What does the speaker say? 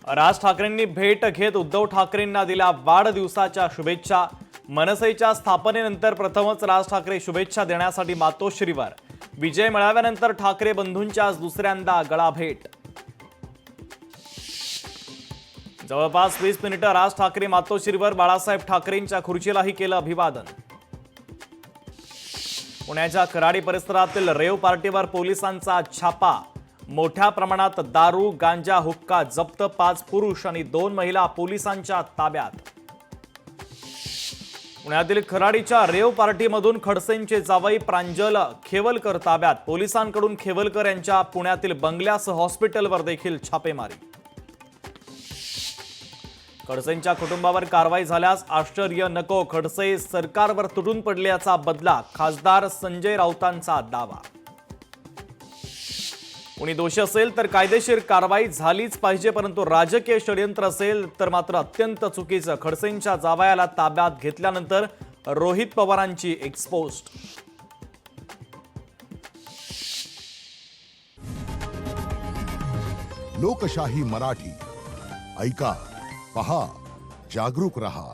राज ठाकरेंनी भेट घेत उद्धव ठाकरेंना दिल्या वाढदिवसाच्या शुभेच्छा। मनसेच्या स्थापनेनंतर प्रथमच राज ठाकरे शुभेच्छा देण्यासाठी मातोश्रीवर। विजय मिळाल्यानंतर ठाकरे बंधूंच्या आज दुसऱ्यांदा गळाभेट। जवळपास 20 मिनिटं राज ठाकरे मातोश्रीवर बाळासाहेब ठाकरेंच्या खुर्चीलाही केलं अभिवादन। पुण्याच्या कराडी परिसरातील रेव पार्टीवर पोलिसांचा छापा। मोठ्या प्रमाणात दारू, गांजा, हुक्का जप्त। 5 पुरुष आणि 2 महिला पोलिसांच्या ताब्यात। पुण्यातील खराडीच्या रेव पार्टीमधून खडसेंचे जावई प्रांजल खेवलकर ताब्यात। पोलिसांकडून खेवलकर यांच्या पुण्यातील बंगल्यासह हॉस्पिटलवर देखील छापेमारी। खडसेंच्या कुटुंबावर कारवाई झाल्यास आश्चर्य नको। खडसे सरकारवर तुटून पडल्याचा बदला। खासदार संजय राऊतांचा दावा। कोणी दोषी असेल तर कायदेशीर कारवाई झालीच पाहिजे, परंतु राजकीय षडयंत्र असेल तर मात्र अत्यंत चुकीचं। खडसेंच्या जावयाला ताब्यात घेतल्यानंतर रोहित पवारांची एक्सपोस्ट। लोकशाही मराठी ऐका, पहा, जागरूक रहा।